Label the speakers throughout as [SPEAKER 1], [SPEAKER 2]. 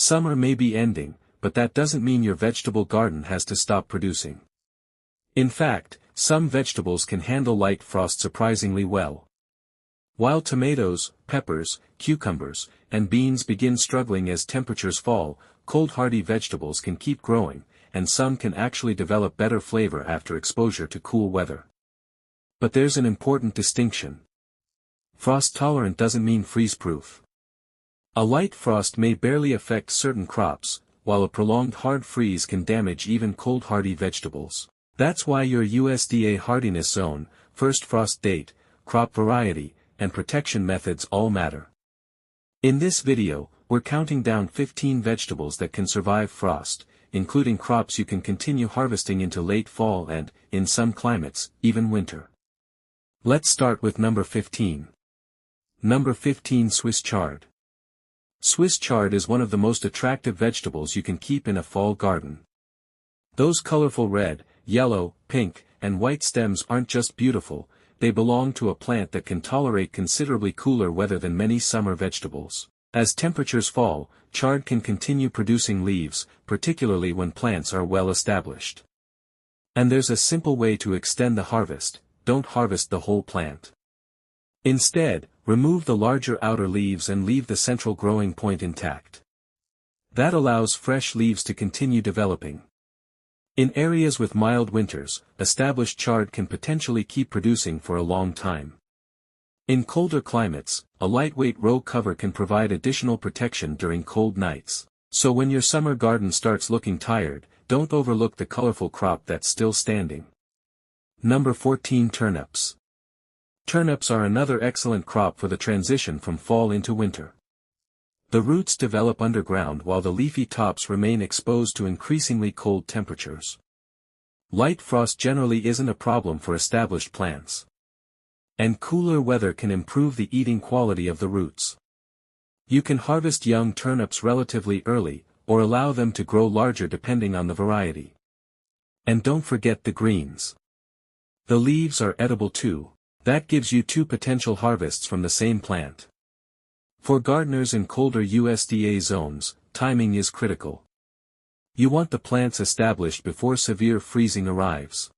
[SPEAKER 1] Summer may be ending, but that doesn't mean your vegetable garden has to stop producing. In fact, some vegetables can handle light frost surprisingly well. While tomatoes, peppers, cucumbers, and beans begin struggling as temperatures fall, cold-hardy vegetables can keep growing, and some can actually develop better flavor after exposure to cool weather. But there's an important distinction. Frost-tolerant doesn't mean freeze-proof. A light frost may barely affect certain crops, while a prolonged hard freeze can damage even cold-hardy vegetables. That's why your USDA hardiness zone, first frost date, crop variety, and protection methods all matter. In this video, we're counting down 15 vegetables that can survive frost, including crops you can continue harvesting into late fall and, in some climates, even winter. Let's start with number 15. Number 15, Swiss chard. Swiss chard is one of the most attractive vegetables you can keep in a fall garden. Those colorful red, yellow, pink, and white stems aren't just beautiful, they belong to a plant that can tolerate considerably cooler weather than many summer vegetables. As temperatures fall, chard can continue producing leaves, particularly when plants are well established. And there's a simple way to extend the harvest: don't harvest the whole plant. Instead, remove the larger outer leaves and leave the central growing point intact. That allows fresh leaves to continue developing. In areas with mild winters, established chard can potentially keep producing for a long time. In colder climates, a lightweight row cover can provide additional protection during cold nights. So when your summer garden starts looking tired, don't overlook the colorful crop that's still standing. Number 14, turnips. Turnips are another excellent crop for the transition from fall into winter. The roots develop underground while the leafy tops remain exposed to increasingly cold temperatures. Light frost generally isn't a problem for established plants. And cooler weather can improve the eating quality of the roots. You can harvest young turnips relatively early, or allow them to grow larger depending on the variety. And don't forget the greens. The leaves are edible too. That gives you 2 potential harvests from the same plant. For gardeners in colder USDA zones, timing is critical. You want the plants established before severe freezing arrives.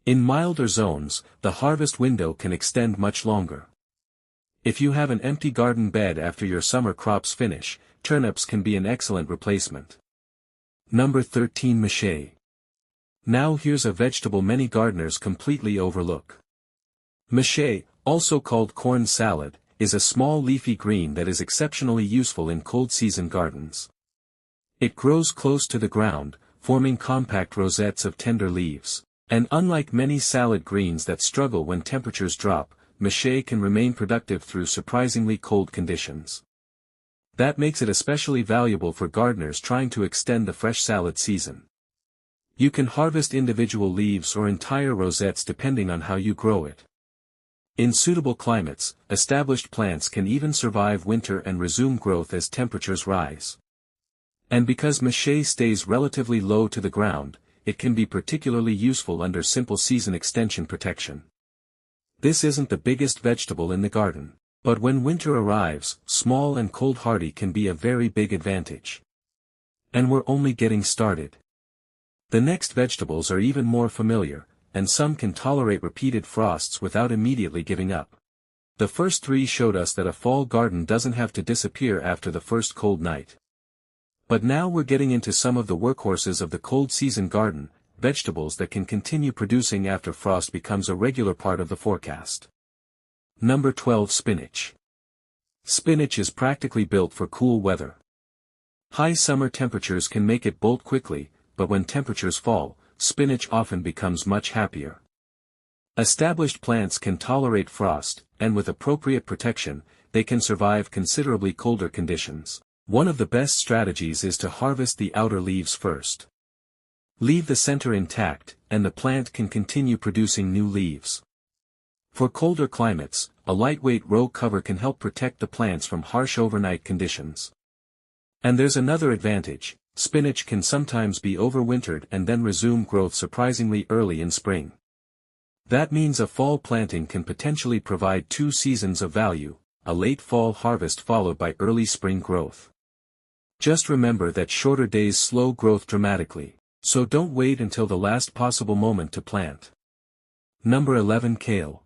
[SPEAKER 1] In milder zones, the harvest window can extend much longer. If you have an empty garden bed after your summer crops finish, turnips can be an excellent replacement. Number 13, mache. Now here's a vegetable many gardeners completely overlook. Mache, also called corn salad, is a small leafy green that is exceptionally useful in cold-season gardens. It grows close to the ground, forming compact rosettes of tender leaves. And unlike many salad greens that struggle when temperatures drop, mache can remain productive through surprisingly cold conditions. That makes it especially valuable for gardeners trying to extend the fresh salad season. You can harvest individual leaves or entire rosettes depending on how you grow it. In suitable climates, established plants can even survive winter and resume growth as temperatures rise. And because mache stays relatively low to the ground, it can be particularly useful under simple season extension protection. This isn't the biggest vegetable in the garden, but when winter arrives, small and cold-hardy can be a very big advantage. And we're only getting started. The next vegetables are even more familiar, and some can tolerate repeated frosts without immediately giving up. The first 3 showed us that a fall garden doesn't have to disappear after the first cold night. But now we're getting into some of the workhorses of the cold season garden, vegetables that can continue producing after frost becomes a regular part of the forecast. Number 12, spinach. Spinach is practically built for cool weather. High summer temperatures can make it bolt quickly, but when temperatures fall, spinach often becomes much happier. Established plants can tolerate frost, and with appropriate protection, they can survive considerably colder conditions. One of the best strategies is to harvest the outer leaves first. Leave the center intact, and the plant can continue producing new leaves. For colder climates, a lightweight row cover can help protect the plants from harsh overnight conditions. And there's another advantage: spinach can sometimes be overwintered and then resume growth surprisingly early in spring. That means a fall planting can potentially provide 2 seasons of value, a late fall harvest followed by early spring growth. Just remember that shorter days slow growth dramatically, so don't wait until the last possible moment to plant. Number 11. Kale.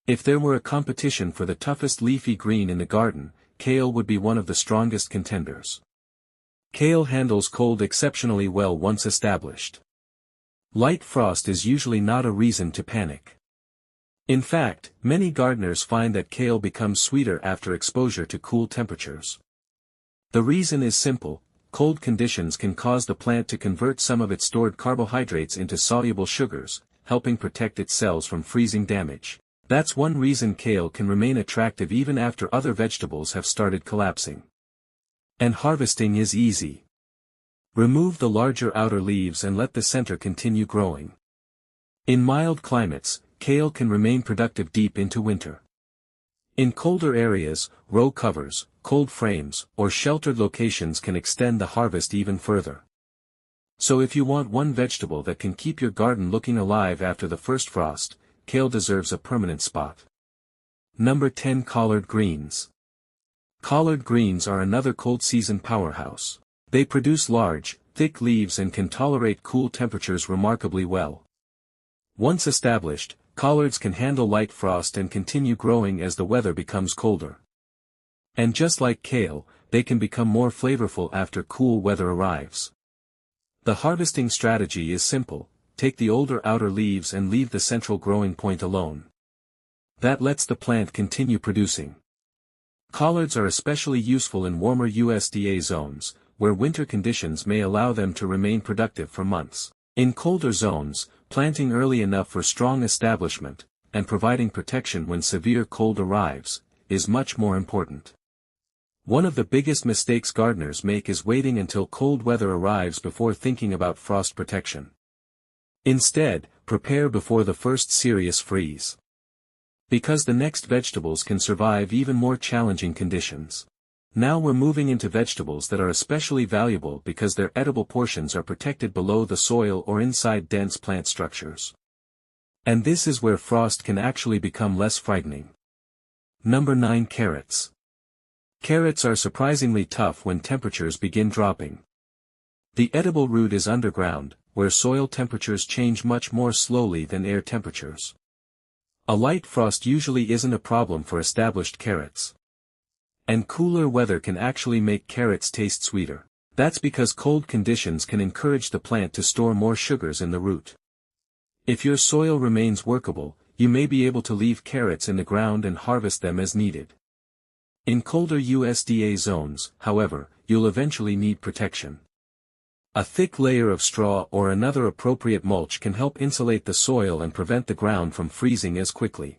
[SPEAKER 1] If there were a competition for the toughest leafy green in the garden, kale would be one of the strongest contenders. Kale handles cold exceptionally well once established. Light frost is usually not a reason to panic. In fact, many gardeners find that kale becomes sweeter after exposure to cool temperatures. The reason is simple: cold conditions can cause the plant to convert some of its stored carbohydrates into soluble sugars, helping protect its cells from freezing damage. That's one reason kale can remain attractive even after other vegetables have started collapsing. And harvesting is easy. Remove the larger outer leaves and let the center continue growing. In mild climates, kale can remain productive deep into winter. In colder areas, row covers, cold frames, or sheltered locations can extend the harvest even further. So if you want one vegetable that can keep your garden looking alive after the first frost, kale deserves a permanent spot. Number 10. Collard greens. Collard greens are another cold season powerhouse. They produce large, thick leaves and can tolerate cool temperatures remarkably well. Once established, collards can handle light frost and continue growing as the weather becomes colder. And just like kale, they can become more flavorful after cool weather arrives. The harvesting strategy is simple: take the older outer leaves and leave the central growing point alone. That lets the plant continue producing. Collards are especially useful in warmer USDA zones, where winter conditions may allow them to remain productive for months. In colder zones, planting early enough for strong establishment, and providing protection when severe cold arrives, is much more important. One of the biggest mistakes gardeners make is waiting until cold weather arrives before thinking about frost protection. Instead, prepare before the first serious freeze. Because the next vegetables can survive even more challenging conditions. Now we're moving into vegetables that are especially valuable because their edible portions are protected below the soil or inside dense plant structures. And this is where frost can actually become less frightening. Number 9. Carrots. Carrots are surprisingly tough when temperatures begin dropping. The edible root is underground, where soil temperatures change much more slowly than air temperatures. A light frost usually isn't a problem for established carrots. And cooler weather can actually make carrots taste sweeter. That's because cold conditions can encourage the plant to store more sugars in the root. If your soil remains workable, you may be able to leave carrots in the ground and harvest them as needed. In colder USDA zones, however, you'll eventually need protection. A thick layer of straw or another appropriate mulch can help insulate the soil and prevent the ground from freezing as quickly.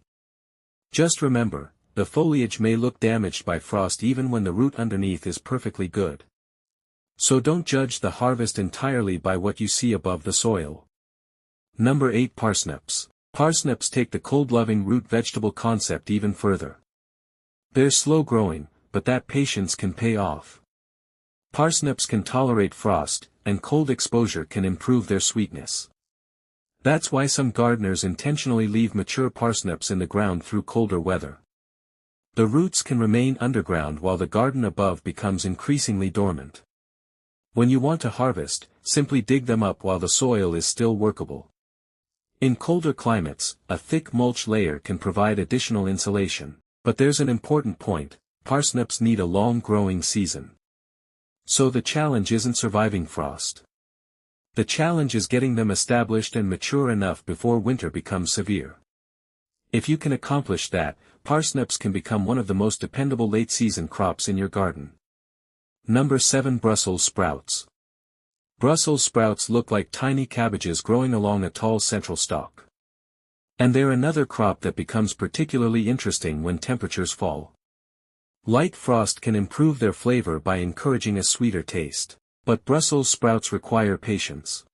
[SPEAKER 1] Just remember, the foliage may look damaged by frost even when the root underneath is perfectly good. So don't judge the harvest entirely by what you see above the soil. Number 8. Parsnips. Parsnips take the cold-loving root vegetable concept even further. They're slow-growing, but that patience can pay off. Parsnips can tolerate frost, and cold exposure can improve their sweetness. That's why some gardeners intentionally leave mature parsnips in the ground through colder weather. The roots can remain underground while the garden above becomes increasingly dormant. When you want to harvest, simply dig them up while the soil is still workable. In colder climates, a thick mulch layer can provide additional insulation. But there's an important point: parsnips need a long growing season. So the challenge isn't surviving frost. The challenge is getting them established and mature enough before winter becomes severe. If you can accomplish that, parsnips can become one of the most dependable late-season crops in your garden. Number 7. Brussels sprouts. Brussels sprouts look like tiny cabbages growing along a tall central stalk. And they're another crop that becomes particularly interesting when temperatures fall. Light frost can improve their flavor by encouraging a sweeter taste. But Brussels sprouts require patience.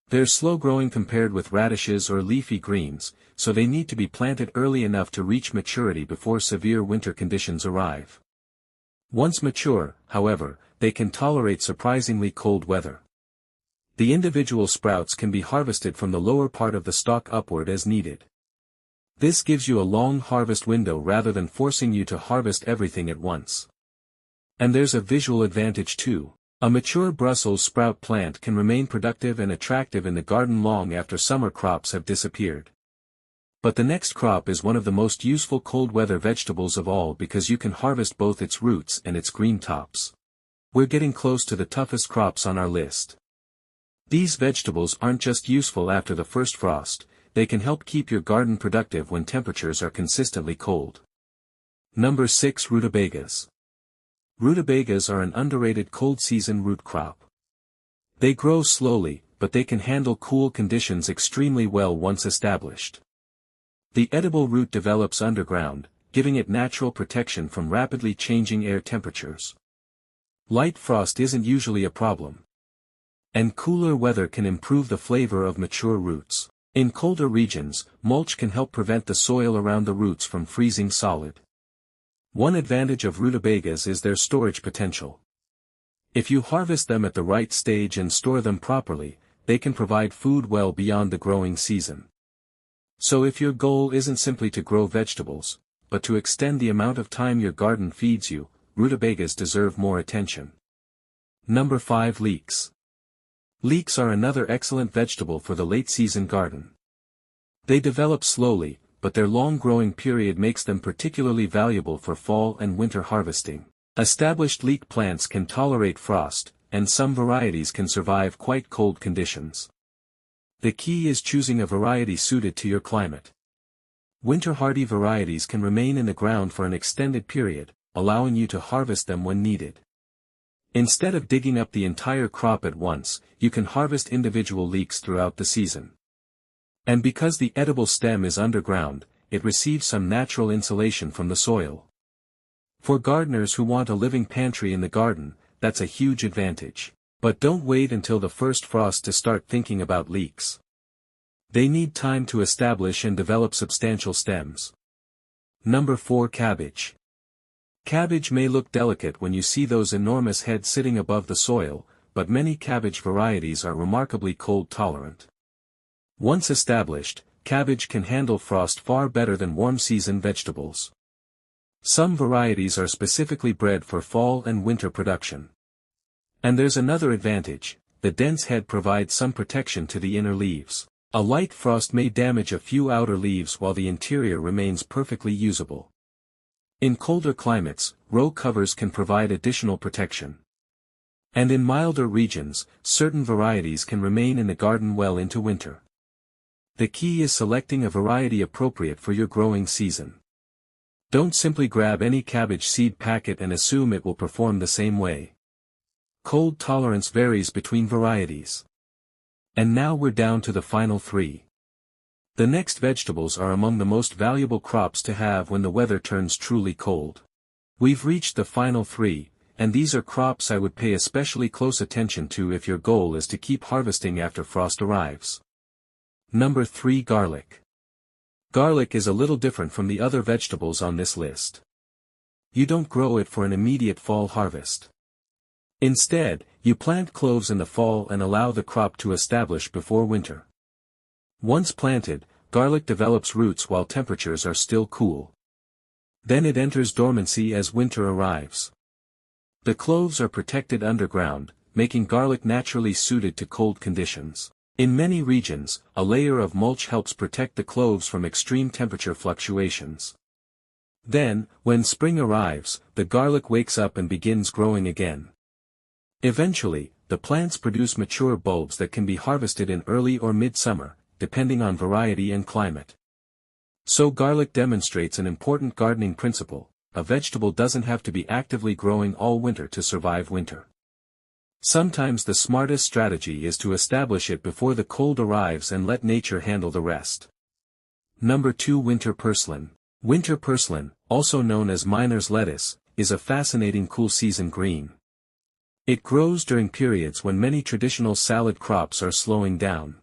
[SPEAKER 1] They're slow-growing compared with radishes or leafy greens, so they need to be planted early enough to reach maturity before severe winter conditions arrive. Once mature, however, they can tolerate surprisingly cold weather. The individual sprouts can be harvested from the lower part of the stalk upward as needed. This gives you a long harvest window rather than forcing you to harvest everything at once. And there's a visual advantage too. A mature Brussels sprout plant can remain productive and attractive in the garden long after summer crops have disappeared. But the next crop is one of the most useful cold weather vegetables of all because you can harvest both its roots and its green tops. We're getting close to the toughest crops on our list. These vegetables aren't just useful after the first frost, they can help keep your garden productive when temperatures are consistently cold. Number 6. Rutabagas. Rutabagas are an underrated cold-season root crop. They grow slowly, but they can handle cool conditions extremely well once established. The edible root develops underground, giving it natural protection from rapidly changing air temperatures. Light frost isn't usually a problem. And cooler weather can improve the flavor of mature roots. In colder regions, mulch can help prevent the soil around the roots from freezing solid. One advantage of rutabagas is their storage potential. If you harvest them at the right stage and store them properly, they can provide food well beyond the growing season. So if your goal isn't simply to grow vegetables, but to extend the amount of time your garden feeds you, rutabagas deserve more attention. Number 5. Leeks. Leeks are another excellent vegetable for the late-season garden. They develop slowly, but their long growing period makes them particularly valuable for fall and winter harvesting. Established leek plants can tolerate frost, and some varieties can survive quite cold conditions. The key is choosing a variety suited to your climate. Winter-hardy varieties can remain in the ground for an extended period, allowing you to harvest them when needed. Instead of digging up the entire crop at once, you can harvest individual leeks throughout the season. And because the edible stem is underground, it receives some natural insulation from the soil. For gardeners who want a living pantry in the garden, that's a huge advantage. But don't wait until the first frost to start thinking about leeks. They need time to establish and develop substantial stems. Number 4. Cabbage. Cabbage may look delicate when you see those enormous heads sitting above the soil, but many cabbage varieties are remarkably cold tolerant. Once established, cabbage can handle frost far better than warm-season vegetables. Some varieties are specifically bred for fall and winter production. And there's another advantage: the dense head provides some protection to the inner leaves. A light frost may damage a few outer leaves while the interior remains perfectly usable. In colder climates, row covers can provide additional protection. And in milder regions, certain varieties can remain in the garden well into winter. The key is selecting a variety appropriate for your growing season. Don't simply grab any cabbage seed packet and assume it will perform the same way. Cold tolerance varies between varieties. And now we're down to the final 3. The next vegetables are among the most valuable crops to have when the weather turns truly cold. We've reached the final 3, and these are crops I would pay especially close attention to if your goal is to keep harvesting after frost arrives. Number 3. Garlic. Garlic is a little different from the other vegetables on this list. You don't grow it for an immediate fall harvest. Instead, you plant cloves in the fall and allow the crop to establish before winter. Once planted, garlic develops roots while temperatures are still cool. Then it enters dormancy as winter arrives. The cloves are protected underground, making garlic naturally suited to cold conditions. In many regions, a layer of mulch helps protect the cloves from extreme temperature fluctuations. Then, when spring arrives, the garlic wakes up and begins growing again. Eventually, the plants produce mature bulbs that can be harvested in early or mid-summer, depending on variety and climate. So garlic demonstrates an important gardening principle: a vegetable doesn't have to be actively growing all winter to survive winter. Sometimes the smartest strategy is to establish it before the cold arrives and let nature handle the rest. Number 2. Winter purslane. Winter purslane, also known as miner's lettuce, is a fascinating cool-season green. It grows during periods when many traditional salad crops are slowing down.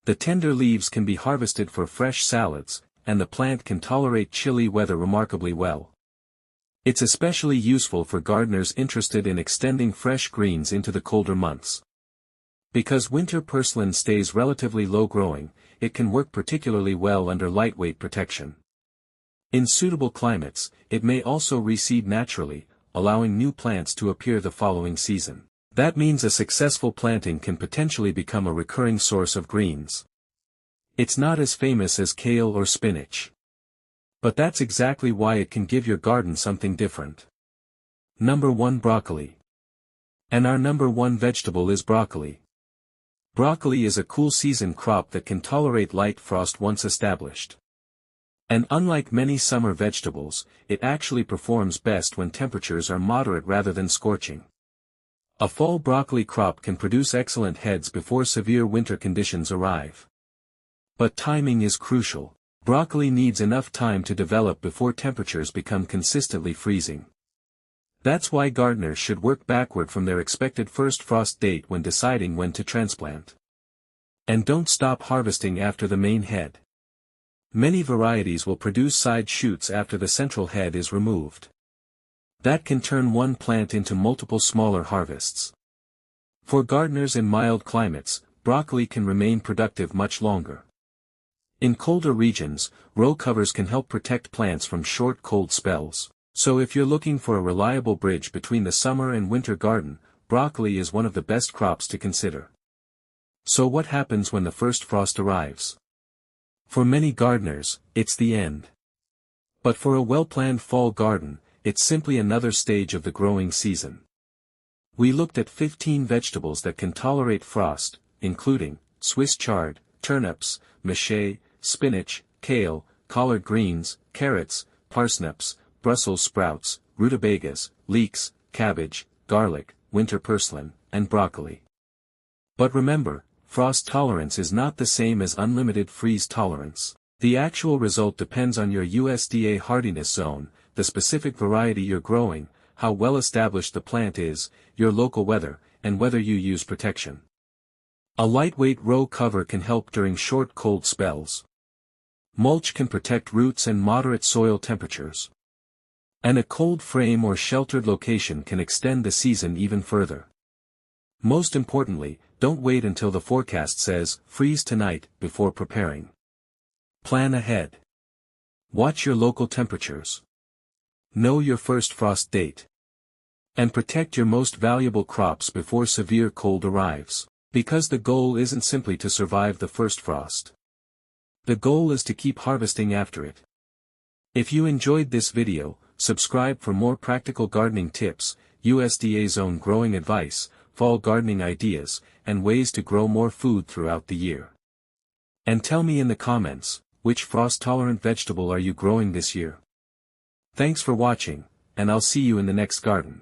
[SPEAKER 1] The tender leaves can be harvested for fresh salads, and the plant can tolerate chilly weather remarkably well. It's especially useful for gardeners interested in extending fresh greens into the colder months. Because winter purslane stays relatively low-growing, it can work particularly well under lightweight protection. In suitable climates, it may also reseed naturally, allowing new plants to appear the following season. That means a successful planting can potentially become a recurring source of greens. It's not as famous as kale or spinach. But that's exactly why it can give your garden something different. Number 1, broccoli. And our number 1 vegetable is broccoli. Broccoli is a cool season crop that can tolerate light frost once established. And unlike many summer vegetables, it actually performs best when temperatures are moderate rather than scorching. A fall broccoli crop can produce excellent heads before severe winter conditions arrive. But timing is crucial. Broccoli needs enough time to develop before temperatures become consistently freezing. That's why gardeners should work backward from their expected first frost date when deciding when to transplant. And don't stop harvesting after the main head. Many varieties will produce side shoots after the central head is removed. That can turn one plant into multiple smaller harvests. For gardeners in mild climates, broccoli can remain productive much longer. In colder regions, row covers can help protect plants from short cold spells. So if you're looking for a reliable bridge between the summer and winter garden, broccoli is one of the best crops to consider. So what happens when the first frost arrives? For many gardeners, it's the end. But for a well-planned fall garden, it's simply another stage of the growing season. We looked at 15 vegetables that can tolerate frost, including Swiss chard, turnips, mache, spinach, kale, collard greens, carrots, parsnips, Brussels sprouts, rutabagas, leeks, cabbage, garlic, winter purslane, and broccoli. But remember, frost tolerance is not the same as unlimited freeze tolerance. The actual result depends on your USDA hardiness zone, the specific variety you're growing, how well established the plant is, your local weather, and whether you use protection. A lightweight row cover can help during short cold spells. Mulch can protect roots and moderate soil temperatures. And a cold frame or sheltered location can extend the season even further. Most importantly, don't wait until the forecast says, freeze tonight, before preparing. Plan ahead. Watch your local temperatures. Know your first frost date. And protect your most valuable crops before severe cold arrives. Because the goal isn't simply to survive the first frost. The goal is to keep harvesting after it. If you enjoyed this video, subscribe for more practical gardening tips, USDA zone growing advice, fall gardening ideas, and ways to grow more food throughout the year. And tell me in the comments, which frost-tolerant vegetable are you growing this year? Thanks for watching, and I'll see you in the next garden.